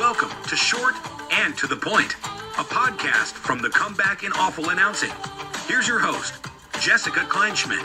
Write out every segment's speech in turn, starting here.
Welcome to Short and to the Point, a podcast from the Comeback in Awful Announcing. Here's your host, Jessica Kleinschmidt.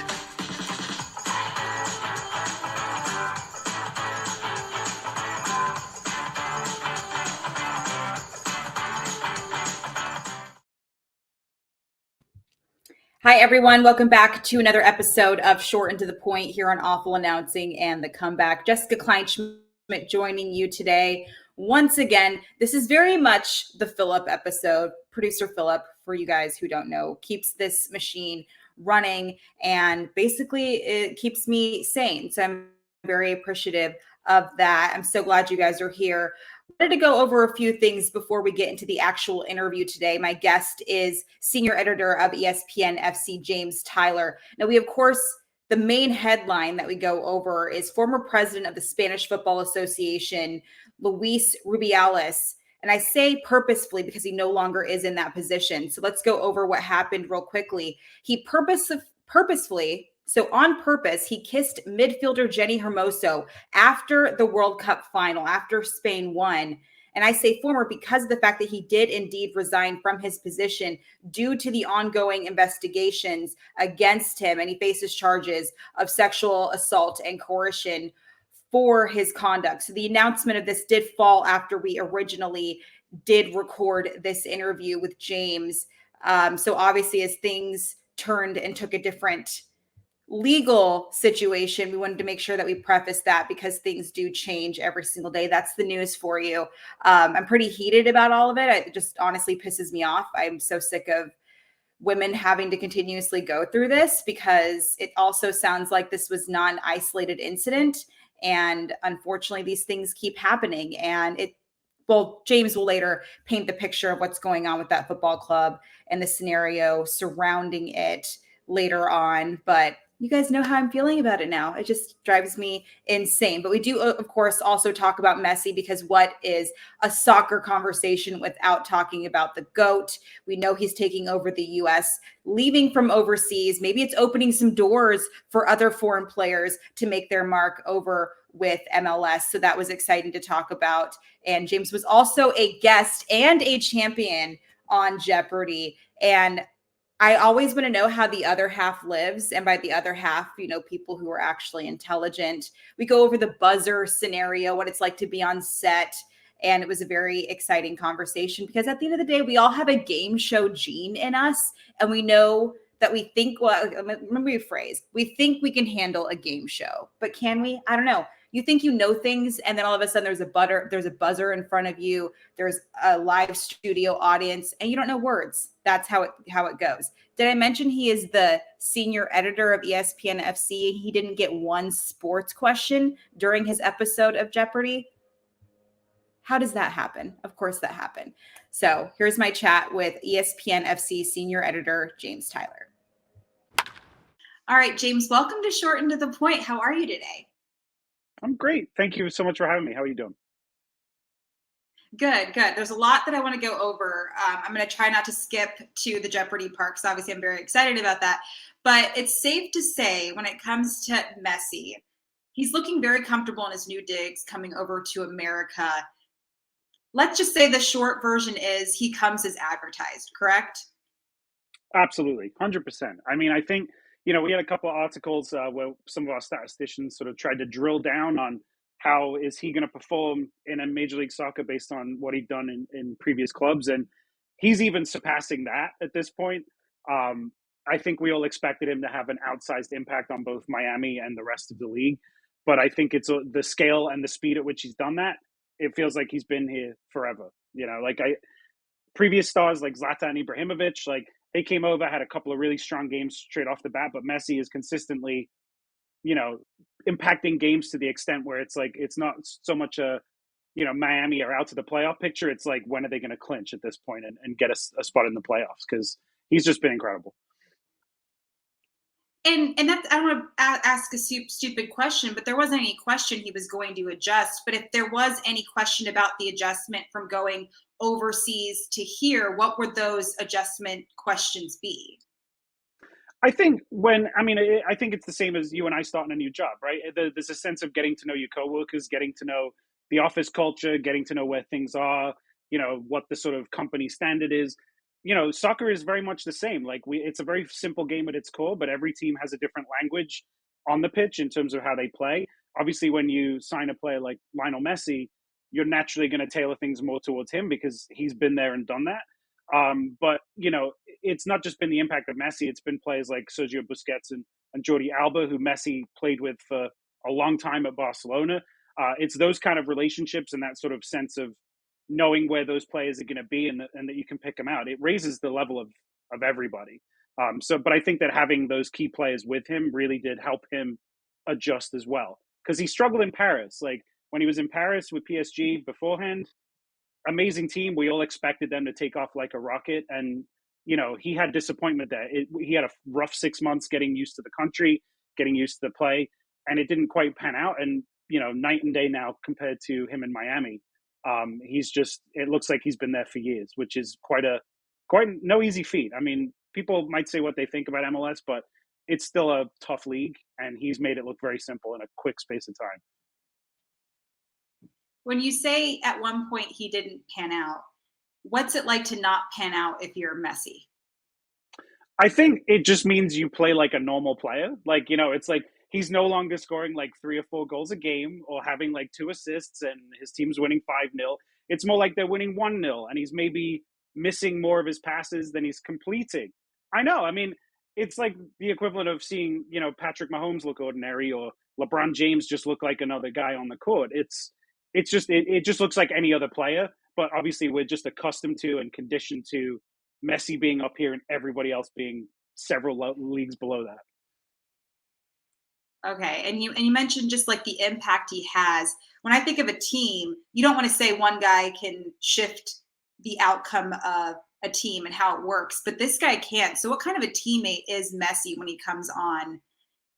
Hi, everyone. Welcome back to another episode of Short and to the Point here on Awful Announcing and the Comeback. Jessica Kleinschmidt joining you today. Once again, this is very much the Philip episode. Producer Philip, for you guys who don't know, keeps this machine running and basically it keeps me sane. So I'm very appreciative of that. I'm so glad you guys are here. I wanted to go over a few things before we get into the actual interview today. My guest is senior editor of ESPN FC, James Tyler. Now, we, of course, the main headline that we go over is former president of the Spanish Football Association, Luis Rubiales. And I say purposefully because he no longer is in that position. So let's go over what happened real quickly. He purposefully, so on purpose, he kissed midfielder Jenni Hermoso after the World Cup final, after Spain won. And I say former because of the fact that he did indeed resign from his position due to the ongoing investigations against him. And he faces charges of sexual assault and coercion for his conduct. So the announcement of this did fall after we originally did record this interview with James. So obviously, as things turned and took a different legal situation, we wanted to make sure that we preface that because things do change every single day. That's the news for you. I'm pretty heated about all of it. It just honestly pisses me off. I'm so sick of women having to continuously go through this because it also sounds like this was not an isolated incident. And unfortunately, these things keep happening. And James will later paint the picture of what's going on with that football club and the scenario surrounding it later on. But you guys know how I'm feeling about it now. It just drives me insane. But we do, of course, also talk about Messi because what is a soccer conversation without talking about the GOAT? We know he's taking over the U.S., leaving from overseas. Maybe it's opening some doors for other foreign players to make their mark over with MLS. So that was exciting to talk about. And James was also a guest and a champion on Jeopardy. And I always want to know how the other half lives. And by the other half, people who are actually intelligent. We go over the buzzer scenario, what it's like to be on set. And it was a very exciting conversation because at the end of the day, we all have a game show gene in us. And we know that we think, let me rephrase, we think we can handle a game show, but can we? I don't know. You think you know things, and then all of a sudden there's a buzzer in front of you. There's a live studio audience, and you don't know words. That's how it goes. Did I mention he is the senior editor of ESPN FC? He didn't get one sports question during his episode of Jeopardy. How does that happen? Of course that happened. So here's my chat with ESPN FC senior editor James Tyler. All right, James, welcome to Short and to the Point. How are you today? I'm great. Thank you so much for having me. How are you doing? Good. There's a lot that I want to go over. I'm going to try not to skip to the Jeopardy part because obviously I'm very excited about that. But it's safe to say when it comes to Messi, he's looking very comfortable in his new digs coming over to America. Let's just say the short version is he comes as advertised, correct? Absolutely. 100%. I mean, I think, we had a couple of articles where some of our statisticians sort of tried to drill down on how is he going to perform in a Major League Soccer based on what he'd done in previous clubs. And he's even surpassing that at this point. I think we all expected him to have an outsized impact on both Miami and the rest of the league. But I think it's the scale and the speed at which he's done that. It feels like he's been here forever. Previous stars like Zlatan Ibrahimovic, they came over, had a couple of really strong games straight off the bat, but Messi is consistently, impacting games to the extent where it's not so much Miami are out to the playoff picture. It's like, when are they going to clinch at this point and get a spot in the playoffs? Because he's just been incredible. And that's, I don't want to ask a stupid question, but there wasn't any question he was going to adjust. But if there was any question about the adjustment from going overseas to here, what would those adjustment questions be? I think I think it's the same as you and I starting a new job, right? There's a sense of getting to know your coworkers, getting to know the office culture, getting to know where things are, what the sort of company standard is. Soccer is very much the same. Like it's a very simple game at its core, but every team has a different language on the pitch in terms of how they play. Obviously, when you sign a player like Lionel Messi, you're naturally going to tailor things more towards him because he's been there and done that. But it's not just been the impact of Messi; it's been players like Sergio Busquets and Jordi Alba, who Messi played with for a long time at Barcelona. It's those kind of relationships and that sort of sense of knowing where those players are going to be and that you can pick them out. It raises the level of everybody. But I think that having those key players with him really did help him adjust as well, because he struggled in Paris. Like when he was in Paris with PSG beforehand, amazing team. We all expected them to take off like a rocket, and he had disappointment there. He had a rough 6 months getting used to the country, getting used to the play, and it didn't quite pan out. And night and day now compared to him in Miami. It looks like he's been there for years, which is quite no easy feat. I mean, people might say what they think about MLS, but it's still a tough league, and he's made it look very simple in a quick space of time. When you say at one point he didn't pan out, what's it like to not pan out if you're Messi? I think it just means you play like a normal player. Like, it's like he's no longer scoring like 3 or 4 goals a game or having like 2 assists and his team's winning 5-0. It's more like they're winning 1-0 and he's maybe missing more of his passes than he's completing. I know. I mean, it's like the equivalent of seeing, Patrick Mahomes look ordinary or LeBron James just look like another guy on the court. It just looks like any other player, but obviously we're just accustomed to and conditioned to Messi being up here and everybody else being several leagues below that. Okay, and you mentioned just like the impact he has. When I think of a team, you don't want to say one guy can shift the outcome of a team and how it works, but this guy can't. So what kind of a teammate is Messi when he comes on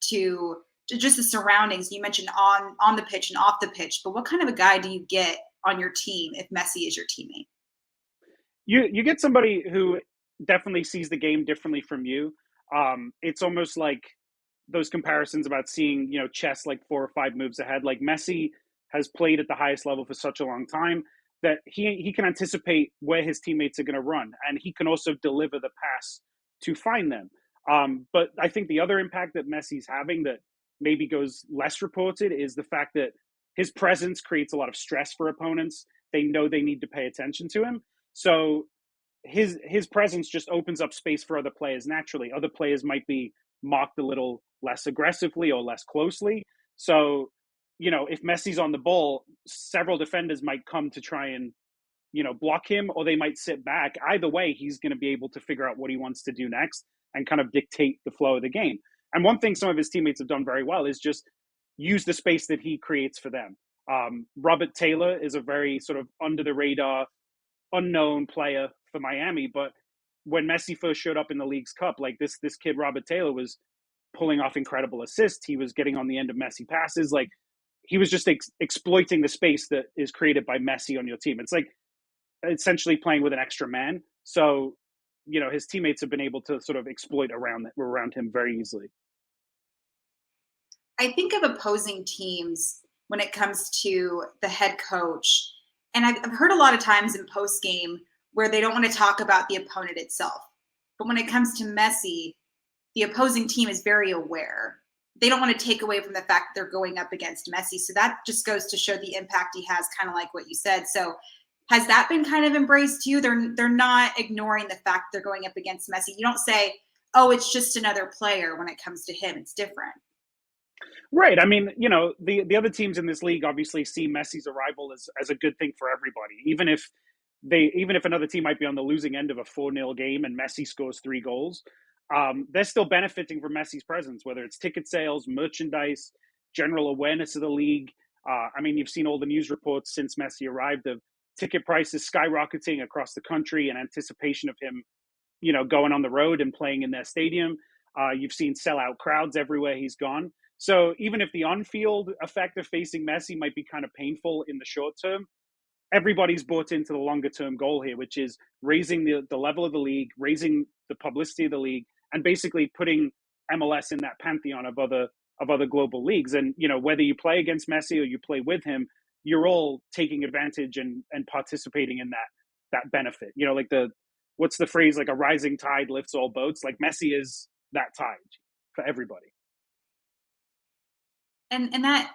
to just the surroundings? You mentioned on the pitch and off the pitch, but what kind of a guy do you get on your team if Messi is your teammate? You get somebody who definitely sees the game differently from you. It's almost like those comparisons about seeing, chess like 4 or 5 moves ahead. Like Messi has played at the highest level for such a long time that he can anticipate where his teammates are going to run, and he can also deliver the pass to find them. But I think the other impact that Messi's having that maybe goes less reported is the fact that his presence creates a lot of stress for opponents. They know they need to pay attention to him. So his presence just opens up space for other players naturally. Other players might be marked a little less aggressively or less closely. So, if Messi's on the ball, several defenders might come to try and, block him, or they might sit back. Either way, he's going to be able to figure out what he wants to do next and kind of dictate the flow of the game. And one thing some of his teammates have done very well is just use the space that he creates for them. Robert Taylor is a very sort of under the radar, unknown player for Miami, but when Messi first showed up in the League's Cup, like this kid Robert Taylor was pulling off incredible assists. He was getting on the end of Messi passes. Like he was just exploiting the space that is created by Messi on your team. It's like essentially playing with an extra man. So, his teammates have been able to sort of exploit around him very easily. I think of opposing teams when it comes to the head coach. And I've heard a lot of times in post game where they don't want to talk about the opponent itself. But when it comes to Messi, the opposing team is very aware. They don't want to take away from the fact that they're going up against Messi. So that just goes to show the impact he has, kind of like what you said. So has that been kind of embraced too? They're not ignoring the fact they're going up against Messi. You don't say, oh, it's just another player when it comes to him. It's different. Right. I mean, the other teams in this league obviously see Messi's arrival as a good thing for everybody. Even if another team might be on the losing end of a 4-0 game and Messi scores 3 goals, they're still benefiting from Messi's presence, whether it's ticket sales, merchandise, general awareness of the league. I mean, you've seen all the news reports since Messi arrived of ticket prices skyrocketing across the country in anticipation of him, going on the road and playing in their stadium. You've seen sellout crowds everywhere he's gone. So even if the on-field effect of facing Messi might be kind of painful in the short term, everybody's bought into the longer-term goal here, which is raising the level of the league, raising the publicity of the league, and basically putting MLS in that pantheon of other global leagues. And, whether you play against Messi or you play with him, you're all taking advantage and participating in that benefit. You know, like what's the phrase, like a rising tide lifts all boats? Like Messi is that tide for everybody. And that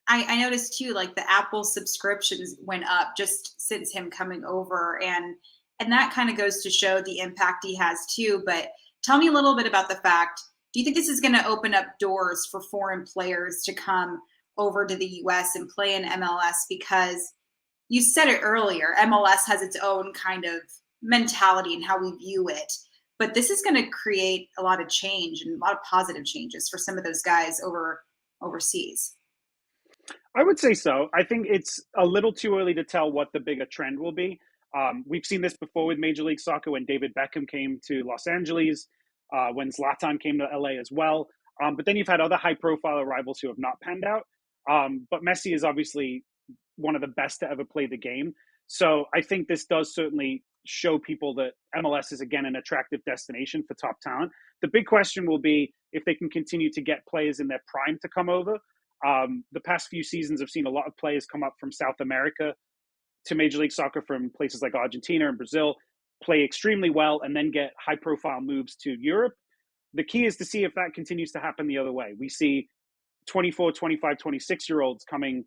I noticed too, like the Apple subscriptions went up just since him coming over, and that kind of goes to show the impact he has too. But tell me a little bit about the fact, do you think this is going to open up doors for foreign players to come over to the US and play in MLS? Because you said it earlier, MLS has its own kind of mentality and how we view it. But this is going to create a lot of change and a lot of positive changes for some of those guys overseas. I would say so. I think it's a little too early to tell what the bigger trend will be. We've seen this before with Major League Soccer when David Beckham came to Los Angeles, when Zlatan came to LA as well. But then you've had other high-profile arrivals who have not panned out. But Messi is obviously one of the best to ever play the game. So I think this does certainly show people that MLS is, again, an attractive destination for top talent. The big question will be if they can continue to get players in their prime to come over. The past few seasons have seen a lot of players come up from South America to Major League Soccer from places like Argentina and Brazil, play extremely well, and then get high-profile moves to Europe. The key is to see if that continues to happen the other way. We see 24, 25, 26-year-olds coming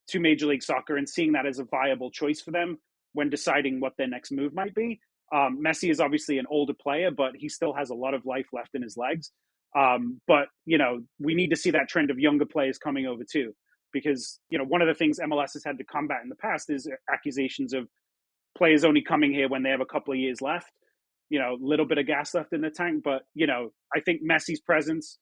to Major League Soccer and seeing that as a viable choice for them when deciding what their next move might be. Messi is obviously an older player, but he still has a lot of life left in his legs. But, you know, we need to see that trend of younger players coming over too, because, you know, one of the things MLS has had to combat in the past is accusations of players only coming here when they have a couple of years left, you know, a little bit of gas left in the tank. But, you know, I think Messi's presence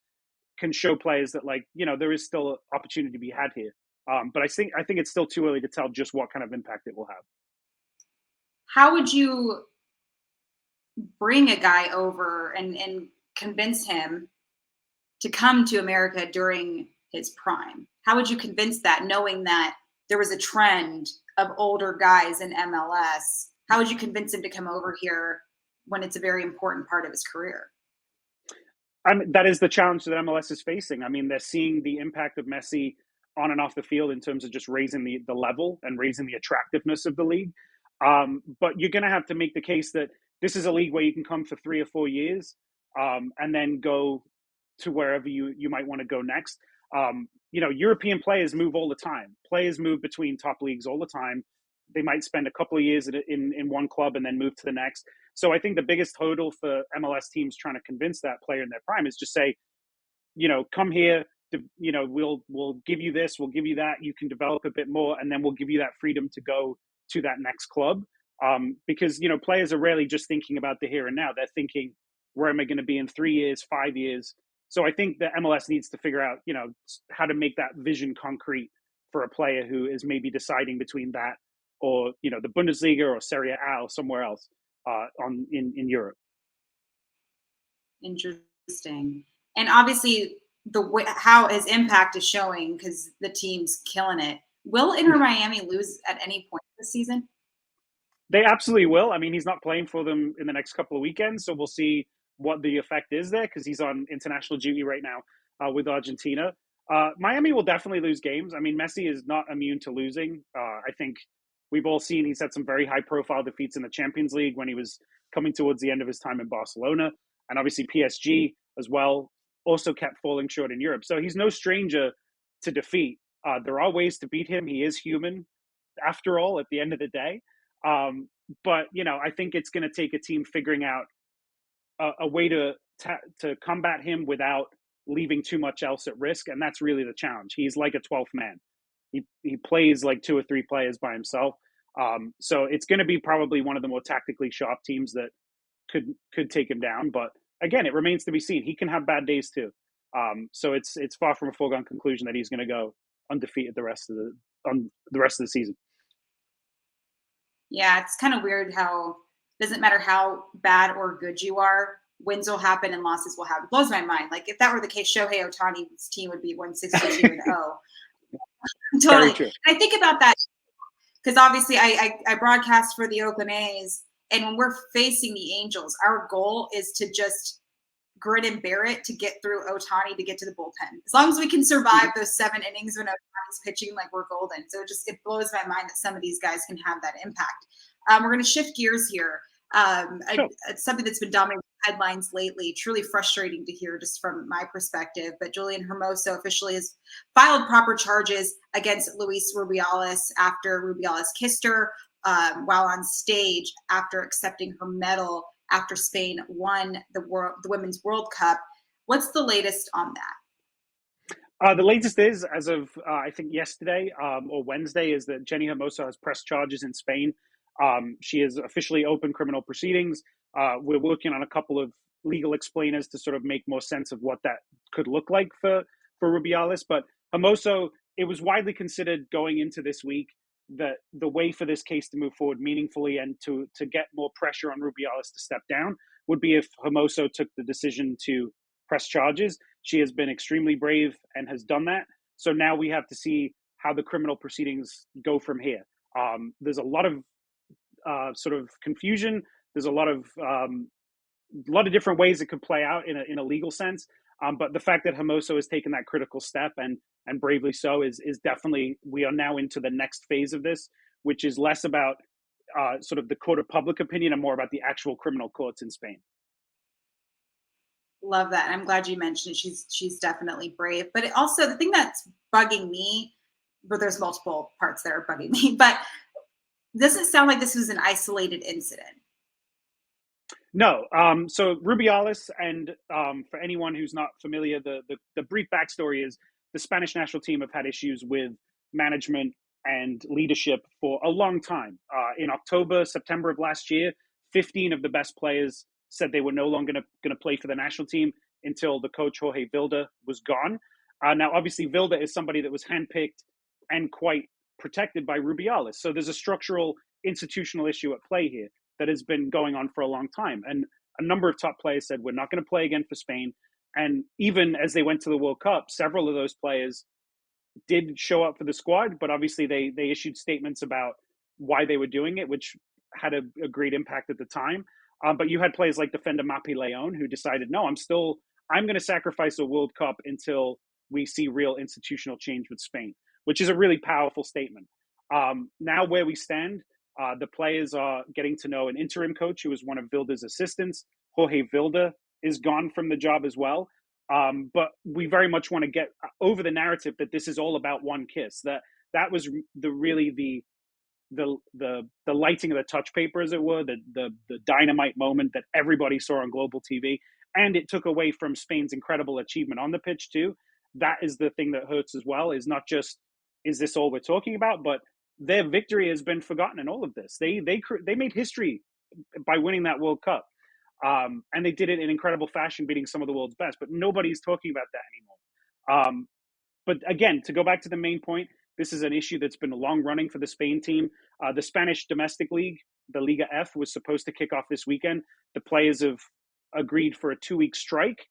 can show players that, like, you know, there is still opportunity to be had here. But I think it's still too early to tell just what kind of impact it will have. How would you bring a guy over and convince him to come to America during his prime? How would you convince that, knowing that there was a trend of older guys in MLS? How would you convince him to come over here when it's a very important part of his career? That is the challenge that MLS is facing. I mean, they're seeing the impact of Messi on and off the field in terms of just raising the level and raising the attractiveness of the league. But you're going to have to make the case that this is a league where you can come for 3 or 4 years and then go to wherever you might want to go next. You know, European players move all the time. Players move between top leagues all the time. They might spend a couple of years in one club and then move to the next. So I think the biggest hurdle for MLS teams trying to convince that player in their prime is just say, you know, come here, you know, we'll give you this, we'll give you that. You can develop a bit more, and then we'll give you that freedom to go to that next club. Because, you know, players are rarely just thinking about the here and now. They're thinking, where am I going to be in 3 years, 5 years? So I think the MLS needs to figure out, you know, how to make that vision concrete for a player who is maybe deciding between that or, you know, the Bundesliga or Serie A or somewhere else in Europe. Interesting. And obviously how his impact is showing, because the team's killing it. Will Inter Miami lose at any point this season? They absolutely will. I mean, he's not playing for them in the next couple of weekends, so we'll see what the effect is there, because he's on international duty right now with Argentina. Miami will definitely lose games. I mean, Messi is not immune to losing. I think we've all seen he's had some very high-profile defeats in the Champions League when he was coming towards the end of his time in Barcelona. And obviously PSG as well also kept falling short in Europe. So he's no stranger to defeat. There are ways to beat him. He is human, after all, at the end of the day. But, you know, I think it's going to take a team figuring out a way to combat him without leaving too much else at risk. And that's really the challenge. He's like a 12th man. He plays like 2 or 3 players by himself. So it's going to be probably one of the more tactically sharp teams that could take him down. But again, it remains to be seen. He can have bad days too. So it's far from a foregone conclusion that he's going to go undefeated the rest of the season. Yeah, it's kind of weird how it doesn't matter how bad or good you are, wins will happen and losses will happen. It blows my mind. Like, if that were the case, Shohei Ohtani's team would be 162-0. Totally. And I think about that because obviously I broadcast for the Oakland A's, and when we're facing the Angels, our goal is to just grit and bear it to get through Ohtani to get to the bullpen. As long as we can survive those 7 innings when Ohtani's pitching, like, we're golden. So it blows my mind that some of these guys can have that impact. We're going to shift gears here. Sure. It's something that's been dominating headlines lately, truly frustrating to hear just from my perspective. But Jenni Hermoso officially has filed proper charges against Luis Rubiales after Rubiales kissed her while on stage after accepting her medal after Spain won the Women's World Cup. What's the latest on that? The latest is, as of I think yesterday or Wednesday, is that Jenni Hermoso has pressed charges in Spain. She has officially opened criminal proceedings. We're working on a couple of legal explainers to sort of make more sense of what that could look like for Rubiales. But Hermoso, it was widely considered going into this week that the way for this case to move forward meaningfully and to get more pressure on Rubiales to step down would be if Hermoso took the decision to press charges. She has been extremely brave and has done that. So now we have to see how the criminal proceedings go from here. There's a lot of sort of confusion. There's a lot of different ways it could play out in a legal sense. But the fact that Hermoso has taken that critical step and bravely so is definitely, we are now into the next phase of this, which is less about sort of the court of public opinion and more about the actual criminal courts in Spain. Love that. I'm glad you mentioned it. She's definitely brave. But it also, the thing that's bugging me, but there's multiple parts that are bugging me, but doesn't sound like this was an isolated incident. No. So Rubiales, and for anyone who's not familiar, the brief backstory is the Spanish national team have had issues with management and leadership for a long time. In September of last year, 15 of the best players said they were no longer going to play for the national team until the coach Jorge Vilda was gone. Now, obviously, Vilda is somebody that was handpicked and quite protected by Rubiales. So there's a structural institutional issue at play here that has been going on for a long time. And a number of top players said, we're not going to play again for Spain. And even as they went to the World Cup, several of those players did show up for the squad, but obviously they issued statements about why they were doing it, which had a great impact at the time. But you had players like defender Mapi Leon who decided, no, I'm going to sacrifice a World Cup until we see real institutional change with Spain, which is a really powerful statement. Now where we stand, the players are getting to know an interim coach who was one of Vilda's assistants. Jorge Vilda is gone from the job as well. But we very much want to get over the narrative that this is all about one kiss. That was the lighting of the touch paper, as it were, the dynamite moment that everybody saw on global TV, and it took away from Spain's incredible achievement on the pitch too. That is the thing that hurts as well. Is not just, is this all we're talking about, but their victory has been forgotten in all of this. They made history by winning that World Cup, and they did it in incredible fashion, beating some of the world's best. But nobody's talking about that anymore. But again, to go back to the main point, this is an issue that's been long running for the Spain team. The Spanish domestic league, the Liga F, was supposed to kick off this weekend. The players have agreed for a 2-week strike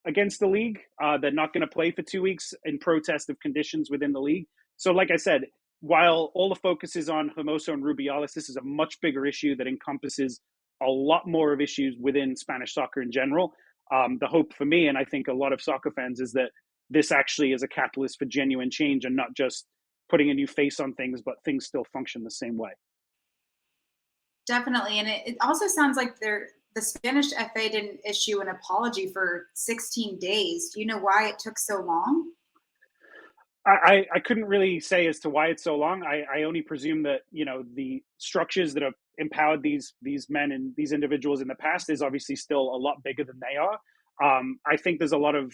against the league. They're not going to play for 2 weeks in protest of conditions within the league. So like I said, while all the focus is on Hermoso and Rubiales, this is a much bigger issue that encompasses a lot more of issues within Spanish soccer in general. The hope for me, and I think a lot of soccer fans, is that this actually is a catalyst for genuine change and not just putting a new face on things, but things still function the same way. Definitely. And it also sounds like the Spanish FA didn't issue an apology for 16 days. Do you know why it took so long? I couldn't really say as to why it's so long. I only presume that, the structures that have empowered these men and these individuals in the past is obviously still a lot bigger than they are. I think there's a lot of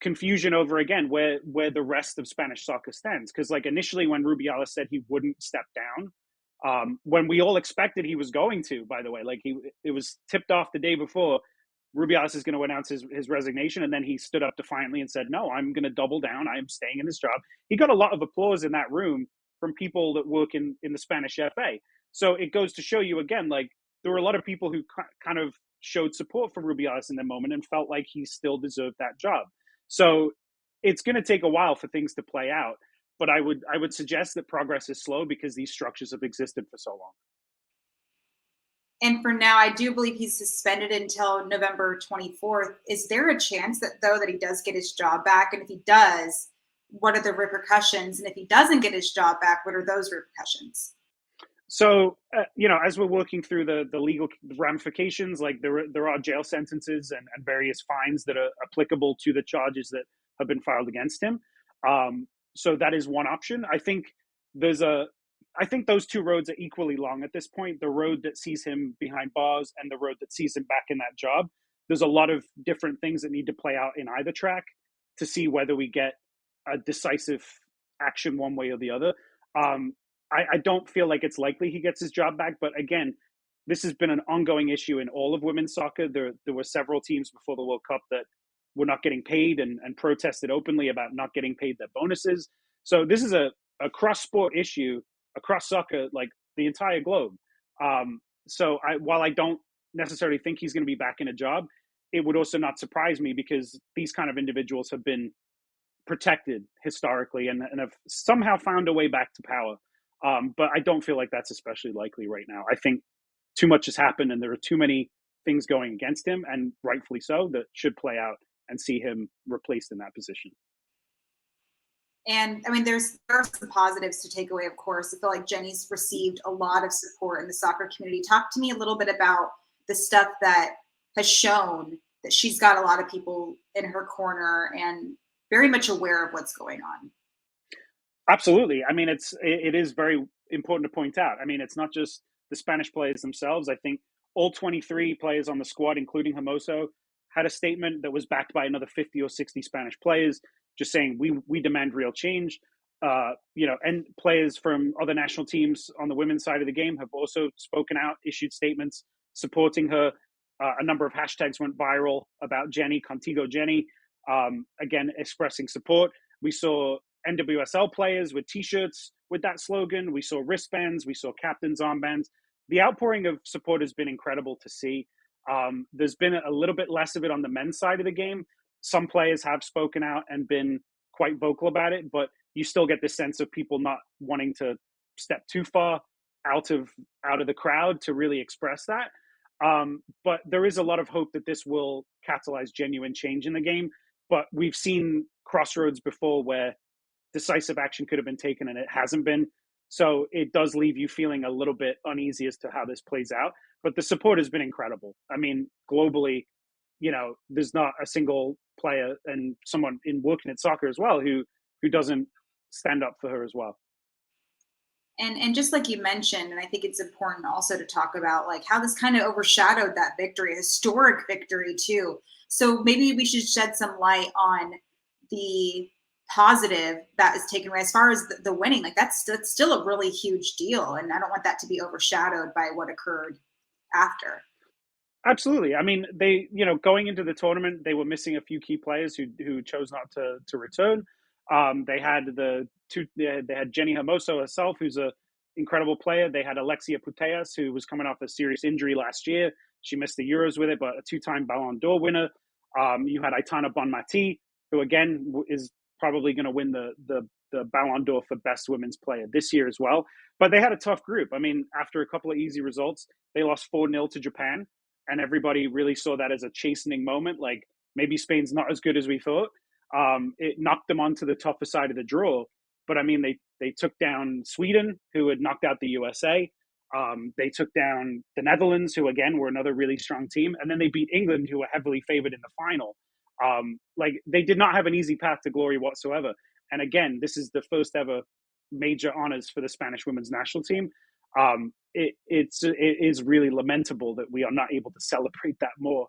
confusion over, again, where the rest of Spanish soccer stands. Because like initially when Rubiales said he wouldn't step down, when we all expected he was going to, by the way, like it was tipped off the day before, Rubiales is going to announce his resignation, and then he stood up defiantly and said, no, I'm going to double down. I'm staying in this job. He got a lot of applause in that room from people that work in the Spanish FA. So it goes to show you, again, like there were a lot of people who kind of showed support for Rubiales in the moment and felt like he still deserved that job. So it's going to take a while for things to play out. But I would suggest that progress is slow because these structures have existed for so long. And for now, I do believe he's suspended until November 24th. Is there a chance that, though, that he does get his job back? And if he does, what are the repercussions? And if he doesn't get his job back, what are those repercussions? So, as we're working through the legal ramifications, like there are jail sentences and various fines that are applicable to the charges that have been filed against him. So that is one option. I think those two roads are equally long at this point. The road that sees him behind bars and the road that sees him back in that job. There's a lot of different things that need to play out in either track to see whether we get a decisive action one way or the other. I don't feel like it's likely he gets his job back, but again, this has been an ongoing issue in all of women's soccer. There were several teams before the World Cup that were not getting paid and protested openly about not getting paid their bonuses. So this is a cross-sport issue across soccer, like the entire globe. While I don't necessarily think he's going to be back in a job, it would also not surprise me because these kind of individuals have been protected historically and have somehow found a way back to power. But I don't feel like that's especially likely right now. I think too much has happened and there are too many things going against him, and rightfully so, that should play out and see him replaced in that position. And I mean, there are some positives to take away, of course. I feel like Jenni's received a lot of support in the soccer community. Talk to me a little bit about the stuff that has shown that she's got a lot of people in her corner and very much aware of what's going on. Absolutely. I mean, it is very important to point out. I mean, it's not just the Spanish players themselves. I think all 23 players on the squad, including Hermoso, had a statement that was backed by another 50 or 60 Spanish players, just saying we demand real change. And players from other national teams on the women's side of the game have also spoken out, issued statements supporting her. A number of hashtags went viral about Jenni, Contigo Jenni, again, expressing support. We saw NWSL players with T-shirts with that slogan. We saw wristbands. We saw captain's armbands. The outpouring of support has been incredible to see. There's been a little bit less of it on the men's side of the game. Some players have spoken out and been quite vocal about it, but you still get this sense of people not wanting to step too far out of the crowd to really express that. But there is a lot of hope that this will catalyze genuine change in the game. But we've seen crossroads before where decisive action could have been taken and it hasn't been. So it does leave you feeling a little bit uneasy as to how this plays out. But the support has been incredible. I mean, globally, there's not a single player and someone in working at soccer as well who doesn't stand up for her as well. And just like you mentioned, and I think it's important also to talk about like how this kind of overshadowed that victory, a historic victory too. So maybe we should shed some light on the positive that is taken away as far as the winning. Like that's still a really huge deal, and I don't want that to be overshadowed by what occurred after. Absolutely. I mean, they, going into the tournament, they were missing a few key players who chose not to return. They had they had Jenni Hermoso herself, who's an incredible player. They had Alexia Putellas, who was coming off a serious injury last year. She missed the Euros with it, but a two-time Ballon d'Or winner. You had Aitana Bonmati, who again is probably going to win the Ballon d'Or for best women's player this year as well. But they had a tough group. I mean, after a couple of easy results, they lost 4-0 to Japan. And everybody really saw that as a chastening moment. Like maybe Spain's not as good as we thought. It knocked them onto the tougher side of the draw. But I mean, they took down Sweden, who had knocked out the USA. They took down the Netherlands, who again were another really strong team. And then they beat England, who were heavily favored in the final. They did not have an easy path to glory whatsoever. And again, this is the first ever major honors for the Spanish women's national team. It is really lamentable that we are not able to celebrate that more,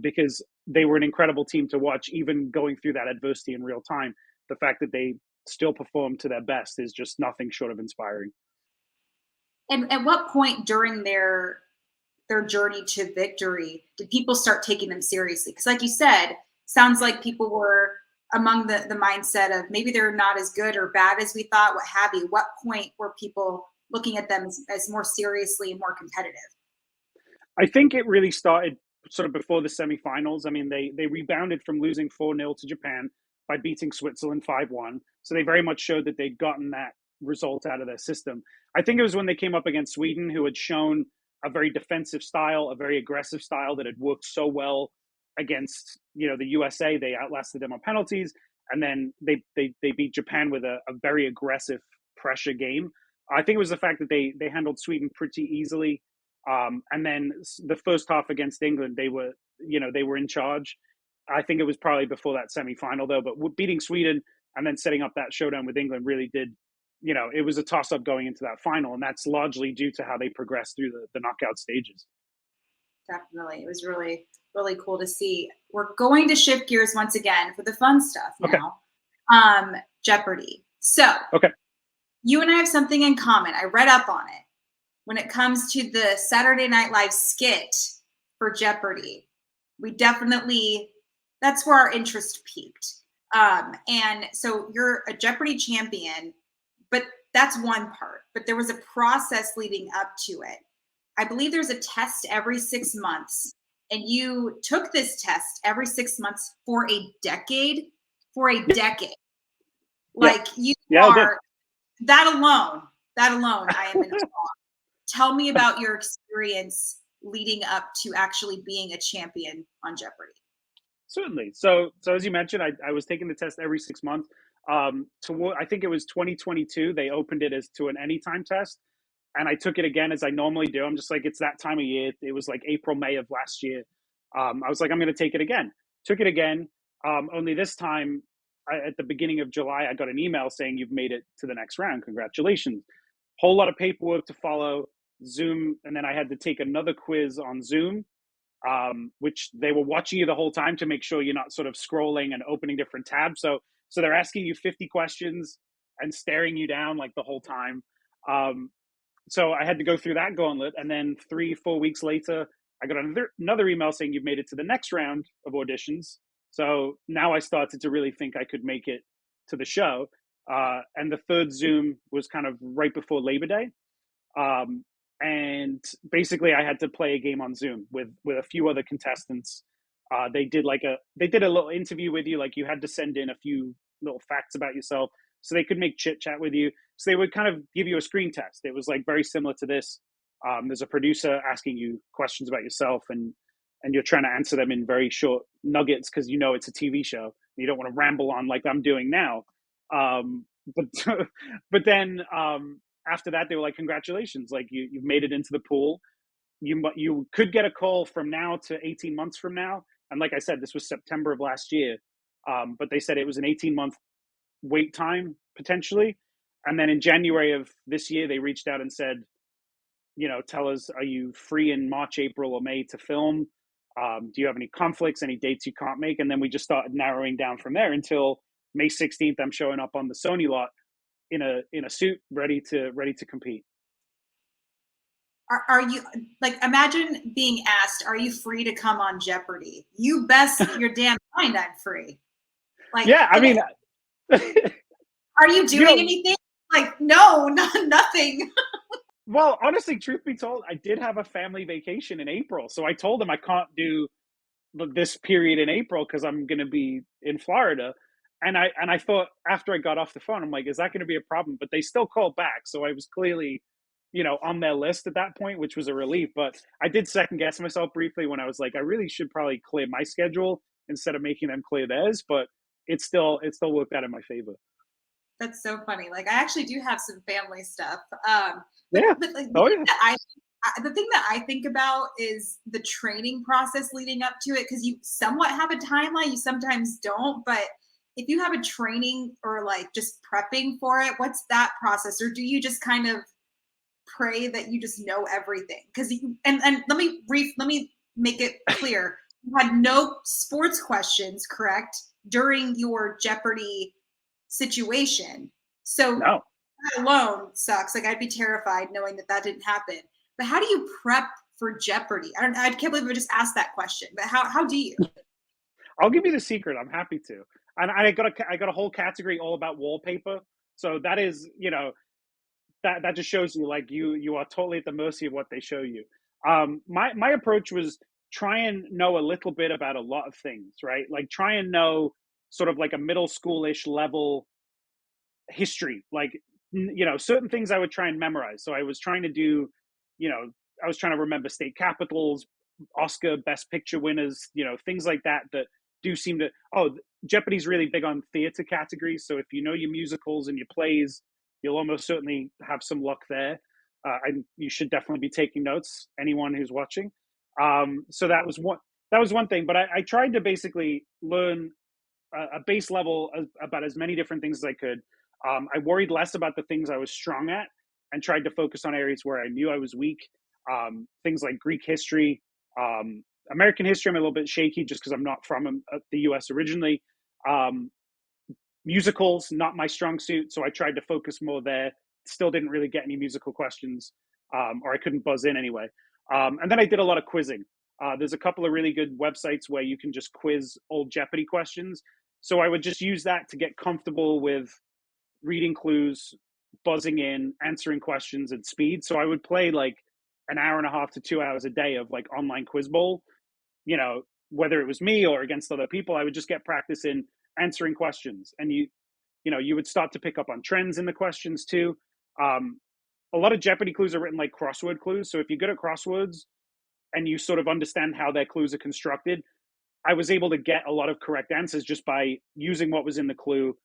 because they were an incredible team to watch, even going through that adversity in real time. The fact that they still performed to their best is just nothing short of inspiring. And at what point during their journey to victory did people start taking them seriously? Because like you said, sounds like people were among the mindset of maybe they're not as good or bad as we thought, what have you. What point were people looking at them as more seriously and more competitive? I think it really started sort of before the semifinals. I mean, they rebounded from losing 4-0 to Japan by beating Switzerland 5-1. So they very much showed that they'd gotten that result out of their system. I think it was when they came up against Sweden, who had shown a very defensive style, a very aggressive style that had worked so well against, the USA. They outlasted them on penalties, and then they beat Japan with a very aggressive pressure game. I think it was the fact that they handled Sweden pretty easily, and then the first half against England, they were in charge. I think it was probably before that semifinal though, but beating Sweden and then setting up that showdown with England really did. It was a toss-up going into that final, and that's largely due to how they progressed through the knockout stages. Definitely. It was really, really cool to see. We're going to shift gears once again for the fun stuff now. Okay. Jeopardy. So okay, you and I have something in common. I read up on it. When it comes to the Saturday Night Live skit for Jeopardy, that's where our interest peaked. And so you're a Jeopardy champion, but that's one part. But there was a process leading up to it. I believe there's a test every 6 months, and you took this test every 6 months for a decade. Like you are that alone, I am in awe. Tell me about your experience leading up to actually being a champion on Jeopardy. Certainly. So as you mentioned, I was taking the test every 6 months. I think it was 2022. They opened it as to an anytime test, and I took it again as I normally do. I'm just like, it's that time of year. It was like April, May of last year. I was like, I'm going to take it again. Took it again. Only this time, at the beginning of July, I got an email saying you've made it to the next round. Congratulations. Whole lot of paperwork to follow. Zoom, and then I had to take another quiz on Zoom, which they were watching you the whole time to make sure you're not sort of scrolling and opening different tabs. So they're asking you 50 questions and staring you down like the whole time. So I had to go through that gauntlet, and then 3-4 weeks later, I got another email saying you've made it to the next round of auditions. So now I started to really think I could make it to the show. And the third Zoom was kind of right before Labor Day. And basically I had to play a game on Zoom with a few other contestants. They did a little interview with you. Like, you had to send in a few little facts about yourself so they could make chit chat with you. So they would kind of give you a screen test. It was like very similar to this. There's a producer asking you questions about yourself, and you're trying to answer them in very short nuggets because it's a TV show. You don't want to ramble on like I'm doing now. But then after that, they were like, congratulations, like you've made it into the pool. You could get a call from now to 18 months from now. And like I said, this was September of last year. But they said it was an 18-month wait time potentially. And then in January of this year, they reached out and said, tell us, are you free in March, April, or May to film? Do you have any conflicts, any dates you can't make? And then we just started narrowing down from there until May 16th. I'm showing up on the Sony lot in a suit, ready to compete. Are you, like, imagine being asked, are you free to come on Jeopardy? You best your damn mind I'm free. Like, yeah, I mean, are you doing anything? Like, no, nothing. Well, honestly, truth be told, I did have a family vacation in April. So I told them I can't do this period in April because I'm going to be in Florida. And I thought after I got off the phone, I'm like, is that going to be a problem? But they still called back. So I was clearly, on their list at that point, which was a relief. But I did second guess myself briefly when I was like, I really should probably clear my schedule instead of making them clear theirs. But it still worked out in my favor. That's so funny. Like, I actually do have some family stuff. Yeah. But like, the thing that I think about is the training process leading up to it, because you somewhat have a timeline, you sometimes don't. But if you have a training or like just prepping for it, what's that process? Or do you just kind of pray that you just know everything? Because and let me make it clear. You had no sports questions, correct, during your Jeopardy situation. So no. That alone sucks. Like, I'd be terrified knowing that didn't happen. But how do you prep for Jeopardy? I can't believe I just asked that question. But how do you? I'll give you the secret. I'm happy to. And I got a whole category all about wallpaper. So that is, that just shows you like you are totally at the mercy of what they show you. My approach was try and know a little bit about a lot of things, right? Like, try and know sort of like a middle schoolish level history, like, certain things I would try and memorize. So I was trying to do, I was trying to remember state capitals, Oscar Best Picture winners, things like that do seem to. Oh, Jeopardy's really big on theater categories. So if you know your musicals and your plays, you'll almost certainly have some luck there. You should definitely be taking notes, anyone who's watching. So that was one thing. But I tried to basically learn a base level about as many different things as I could. I worried less about the things I was strong at and tried to focus on areas where I knew I was weak. Things like Greek history, American history, I'm a little bit shaky just because I'm not from the US originally. Musicals, not my strong suit. So I tried to focus more there. Still didn't really get any musical questions, or I couldn't buzz in anyway. And then I did a lot of quizzing. There's a couple of really good websites where you can just quiz old Jeopardy questions. So I would just use that to get comfortable with reading clues, buzzing in, answering questions at speed. So I would play like an hour and a half to 2 hours a day of like online quiz bowl, whether it was me or against other people. I would just get practice in answering questions. And you would start to pick up on trends in the questions too. A lot of Jeopardy clues are written like crossword clues. So if you're good at crosswords and you sort of understand how their clues are constructed, I was able to get a lot of correct answers just by using what was in the clue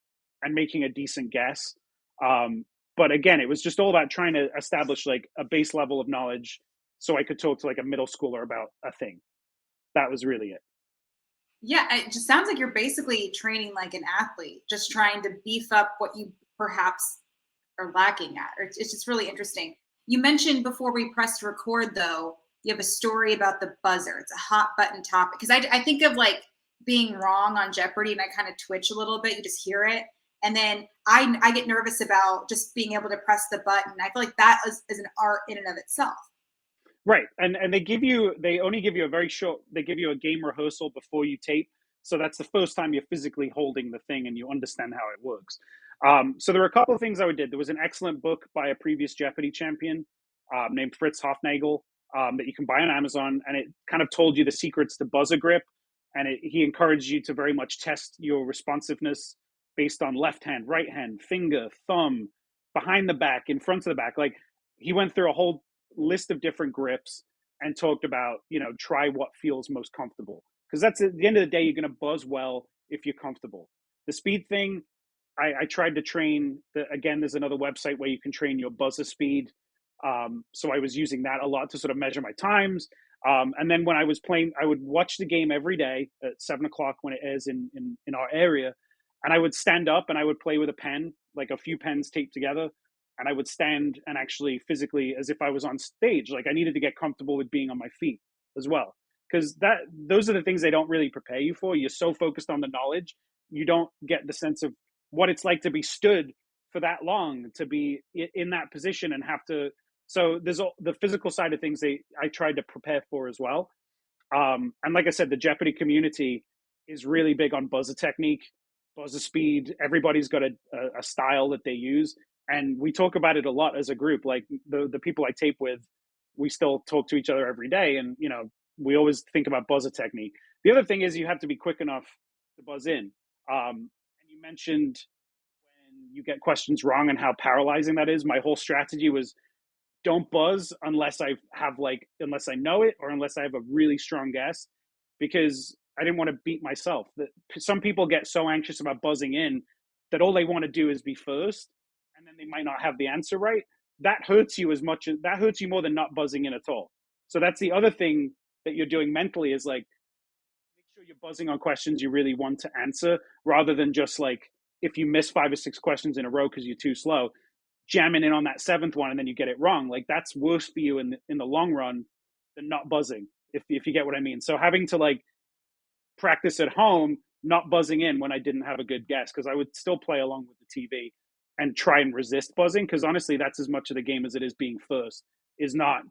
and making a decent guess. But again, it was just all about trying to establish like a base level of knowledge so I could talk to like a middle schooler about a thing. That was really it. Yeah, it just sounds like you're basically training like an athlete, just trying to beef up what you perhaps are lacking at. Or it's just really interesting. You mentioned before we pressed record, though, you have a story about the buzzer. It's a hot button topic. Because I think of like being wrong on Jeopardy and I kind of twitch a little bit. You just hear it. And then I get nervous about just being able to press the button. I feel like that is an art in and of itself. Right. And they only give you they give you a game rehearsal before you tape. So that's the first time you're physically holding the thing and you understand how it works. So there were a couple of things I did. There was an excellent book by a previous Jeopardy champion named Fritz Hofnagel that you can buy on Amazon. And it kind of told you the secrets to buzzer grip. And he encouraged you to very much test your responsiveness based on left hand, right hand, finger, thumb, behind the back, in front of the back. Like he went through a whole list of different grips and talked about, try what feels most comfortable. Because that's at the end of the day, you're going to buzz well if you're comfortable. The speed thing, I tried to train. Again, there's another website where you can train your buzzer speed. So I was using that a lot to sort of measure my times. And then when I was playing, I would watch the game every day at 7:00 when it airs in our area. And I would stand up and I would play with a pen, like a few pens taped together. And I would stand and actually physically, as if I was on stage, like I needed to get comfortable with being on my feet as well. Because those are the things they don't really prepare you for. You're so focused on the knowledge, you don't get the sense of what it's like to be stood for that long, to be in that position and have to. So there's the physical side of things I tried to prepare for as well. And like I said, the Jeopardy community is really big on buzzer technique, buzzer speed. Everybody's got a style that they use. And we talk about it a lot as a group. Like the people I tape with, we still talk to each other every day. And, we always think about buzzer technique. The other thing is you have to be quick enough to buzz in. And you mentioned when you get questions wrong and how paralyzing that is. My whole strategy was don't buzz unless I know it or unless I have a really strong guess, because I didn't want to beat myself. Some people get so anxious about buzzing in that all they want to do is be first, and then they might not have the answer right. That hurts you more than not buzzing in at all. So that's the other thing that you're doing mentally is like, make sure you're buzzing on questions you really want to answer, rather than just like, if you miss 5 or 6 questions in a row because you're too slow, jamming in on that 7th one and then you get it wrong. Like that's worse for you in the long run than not buzzing, if you get what I mean. So having to like practice at home, not buzzing in when I didn't have a good guess, because I would still play along with the TV and try and resist buzzing, because honestly, that's as much of the game as it is being first, is not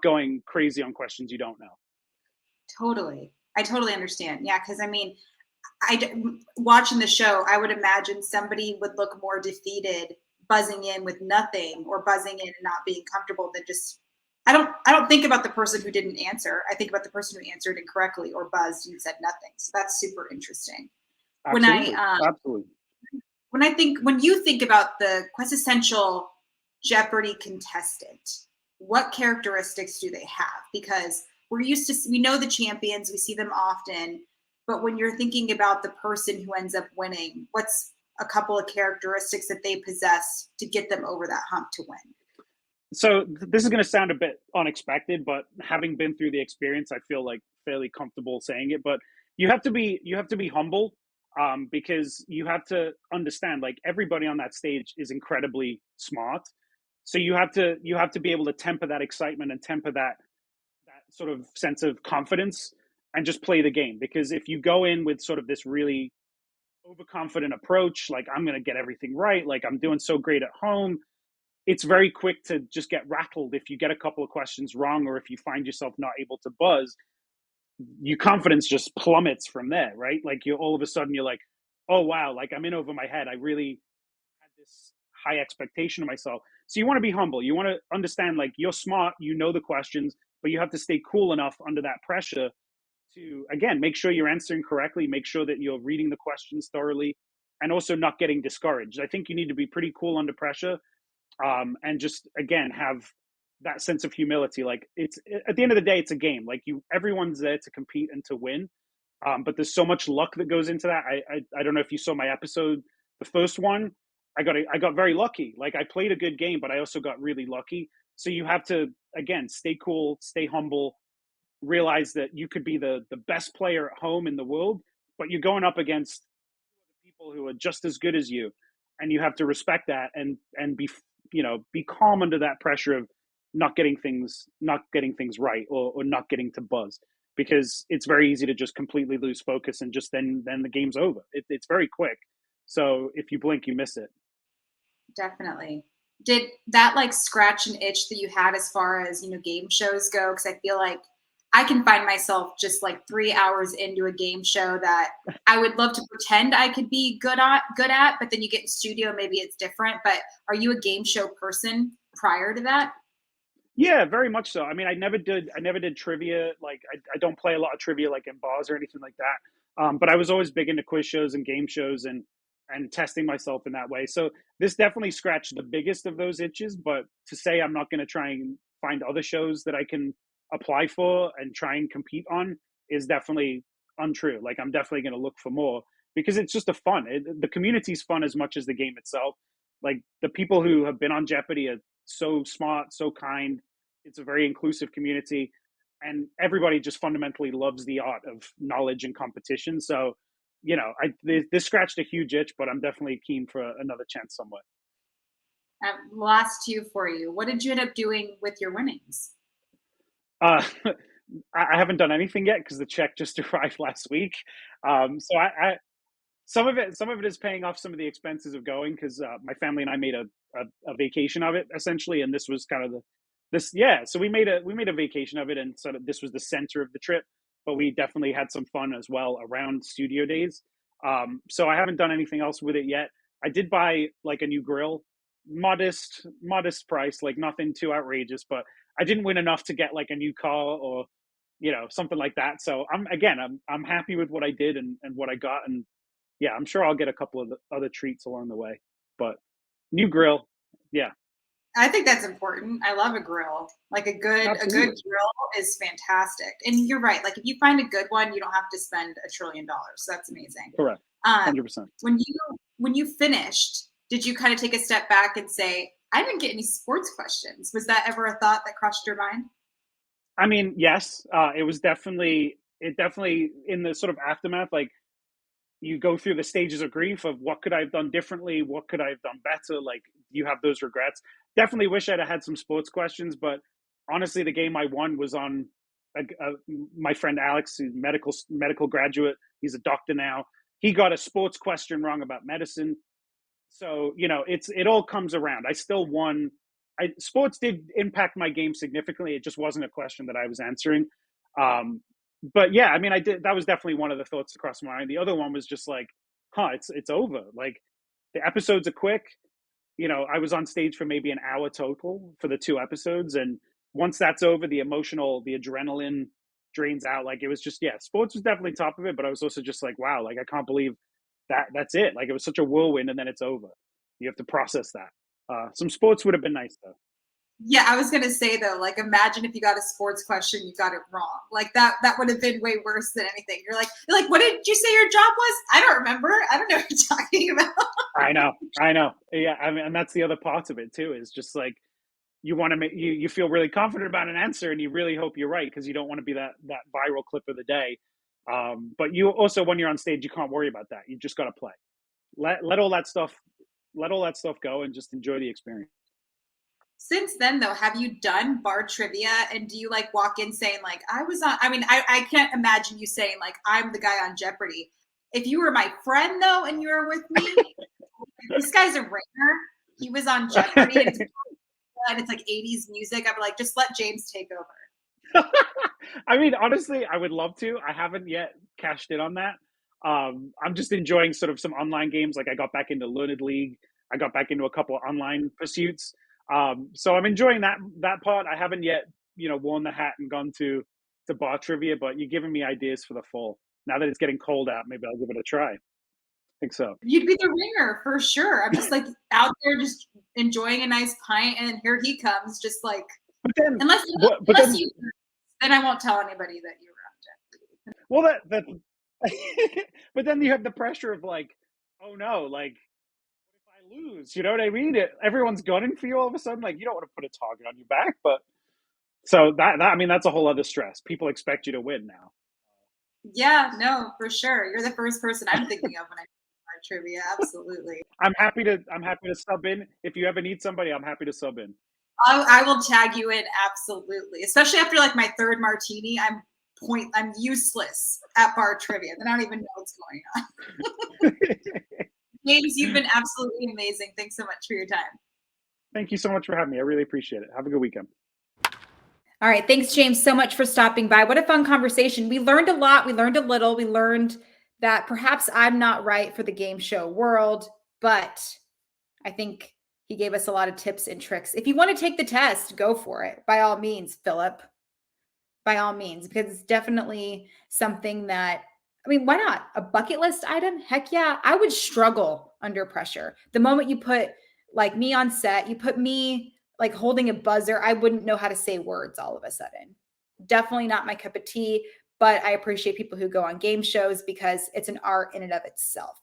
going crazy on questions you don't know. Totally. I totally understand. Yeah, because I mean, watching the show, I would imagine somebody would look more defeated buzzing in with nothing or buzzing in and not being comfortable than just. I don't think about the person who didn't answer. I think about the person who answered incorrectly or buzzed and said nothing. So that's super interesting. Absolutely. When you think about the quintessential Jeopardy contestant, what characteristics do they have? Because we know the champions, we see them often, but when you're thinking about the person who ends up winning, what's a couple of characteristics that they possess to get them over that hump to win? So this is going to sound a bit unexpected, but having been through the experience, I feel like fairly comfortable saying it. But you have to be humble, because you have to understand, like, everybody on that stage is incredibly smart. So you have to be able to temper that excitement and temper that sort of sense of confidence and just play the game. Because if you go in with sort of this really overconfident approach, like, I'm going to get everything right, like, I'm doing so great at home, it's very quick to just get rattled if you get a couple of questions wrong, or if you find yourself not able to buzz. Your confidence just plummets from there, right? Like, you all of a sudden you're like, oh wow, like, I'm in over my head. I really had this high expectation of myself. So you want to be humble. You want to understand, like, you're smart, you know the questions, but you have to stay cool enough under that pressure to, again, make sure you're answering correctly, make sure that you're reading the questions thoroughly, and also not getting discouraged. I think you need to be pretty cool under pressure, and just, again, have that sense of humility. Like, it's, at the end of the day, it's a game. Like, everyone's there to compete and to win, but there's so much luck that goes into that. I don't know if you saw my episode, the first one. I got very lucky. Like, I played a good game, but I also got really lucky. So you have to, again, stay cool, stay humble, realize that you could be the best player at home in the world, but you're going up against people who are just as good as you, and you have to respect that, and be calm under that pressure of not getting things right, or not getting to buzz, because it's very easy to just completely lose focus, and just then the game's over. It's very quick. So if you blink, you miss it. Definitely. Did that like scratch an itch that you had as far as, game shows go? Because I feel like I can find myself just like 3 hours into a game show that I would love to pretend I could be good at, but then you get in studio, maybe it's different. But are you a game show person prior to that? Yeah, very much so. I mean, I never did trivia. Like, I don't play a lot of trivia, like, in bars or anything like that. But I was always big into quiz shows and game shows, and testing myself in that way. So this definitely scratched the biggest of those itches. But to say I'm not going to try and find other shows that I can apply for and try and compete on is definitely untrue. Like, I'm definitely going to look for more, because it's just the community's fun as much as the game itself. Like, the people who have been on Jeopardy are so smart, so kind. It's a very inclusive community, and everybody just fundamentally loves the art of knowledge and competition. So, this scratched a huge itch, but I'm definitely keen for another chance somewhere. Last two for you. What did you end up doing with your winnings? Uh, I haven't done anything yet because the check just arrived last week. So some of it is paying off some of the expenses of going, because my family and I made a vacation of it, essentially, and this was kind of this yeah. So we made a vacation of it, and sort of this was the center of the trip, but we definitely had some fun as well around studio days. So I haven't done anything else with it yet. I did buy, like, a new grill, modest price, like, nothing too outrageous, but I didn't win enough to get, like, a new car, or something like that. So I'm happy with what I did, and what I got, and yeah, I'm sure I'll get a couple of other treats along the way. But new grill, yeah, I think that's important. I love a grill. Like a good absolutely, grill is fantastic. And you're right. Like if you find a good one, you don't have to spend $1 trillion. So that's amazing. correct, Um, 100%. when you finished, did you kind of take a step back and say, I didn't get any sports questions? Was that ever a thought that crossed your mind? I mean, yes, it definitely, in the sort of aftermath, like, you go through the stages of grief of what could I have done differently, what could I have done better. Like, you have those regrets. Definitely wish I'd have had some sports questions, but honestly, the game I won was on my friend Alex, who's medical graduate. He's a doctor now. He got a sports question wrong about medicine. So, it all comes around. I still won. Sports did impact my game significantly. It just wasn't a question that I was answering. Um, but yeah, I mean, I did. That was definitely one of the thoughts across my mind. The other one was just like, it's over. Like, the episodes are quick. I was on stage for maybe an hour total for the two episodes, and once that's over, the adrenaline drains out. Like, it was just, yeah, sports was definitely top of it, but I was also just like, wow, like, I can't believe that's it. Like, it was such a whirlwind, and then it's over. You have to process that. Some sports would have been nice though. Yeah, I was gonna say though, like imagine if you got a sports question, you got it wrong. Like that would have been way worse than anything. You're like, what did you say your job was? I don't remember. I don't know what you're talking about. I know. Yeah, I mean, and that's the other part of it too, is just like you want to make you feel really confident about an answer, and you really hope you're right because you don't want to be that viral clip of the day. But you also, when you're on stage, you can't worry about that. You just got to play. Let all that stuff go and just enjoy the experience. Since then, though, have you done bar trivia? And do you like walk in saying like, I was on, I mean, I can't imagine you saying like, I'm the guy on Jeopardy. If you were my friend though, and you were with me, this guy's a ringer. He was on Jeopardy and it's like 80s music. I'd be like, just let James take over. I mean, honestly, I would love to. I haven't yet cashed in on that. I'm just enjoying sort of some online games. Like I got back into Learned League. I got back into a couple of online pursuits. So I'm enjoying that part. I haven't yet, worn the hat and gone to bar trivia, but you're giving me ideas for the fall. Now that it's getting cold out, maybe I'll give it a try. I think so. You'd be the ringer for sure. I'm just like out there just enjoying a nice pint, and here he comes, just like unless you then I won't tell anybody that you were on Jeopardy. Well, but then you have the pressure of like, oh no, like what if I lose? You know what I mean? Everyone's gunning for you all of a sudden. Like you don't want to put a target on your back, but so that I mean that's a whole other stress. People expect you to win now. Yeah, no, for sure. You're the first person I'm thinking of when I do trivia. Absolutely. I'm happy to sub in. If you ever need somebody, I'm happy to sub in. I will tag you in, absolutely. Especially after like my third martini, I'm useless at bar trivia. I don't even know what's going on. James, you've been absolutely amazing. Thanks so much for your time. Thank you so much for having me. I really appreciate it. Have a good weekend. All right. Thanks, James, so much for stopping by. What a fun conversation. We learned a lot. We learned a little. We learned that perhaps I'm not right for the game show world, but I think he gave us a lot of tips and tricks. If you want to take the test, go for it. By all means, Philip. By all means, because it's definitely something that, I mean, why not? A bucket list item? Heck yeah. I would struggle under pressure. The moment you put like me on set, you put me like holding a buzzer, I wouldn't know how to say words all of a sudden. Definitely not my cup of tea, but I appreciate people who go on game shows because it's an art in and of itself.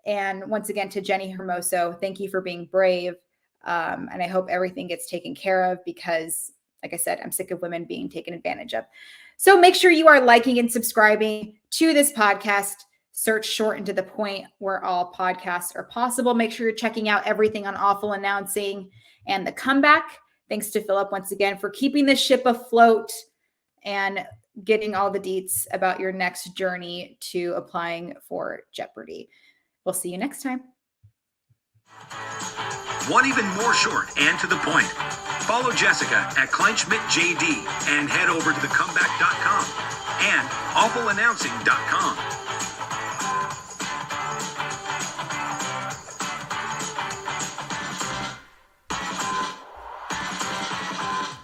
And once again, to Jenni Hermoso, thank you for being brave. And I hope everything gets taken care of because, like I said, I'm sick of women being taken advantage of. So make sure you are liking and subscribing to this podcast. Search Short and to the Point where all podcasts are possible. Make sure you're checking out everything on Awful Announcing and The Comeback. Thanks to Philip once again for keeping the ship afloat and getting all the deets about your next journey to applying for Jeopardy. We'll see you next time. Want even more short and to the point? Follow Jessica at Kleinschmidt JD and head over to thecomeback.com and awfulannouncing.com.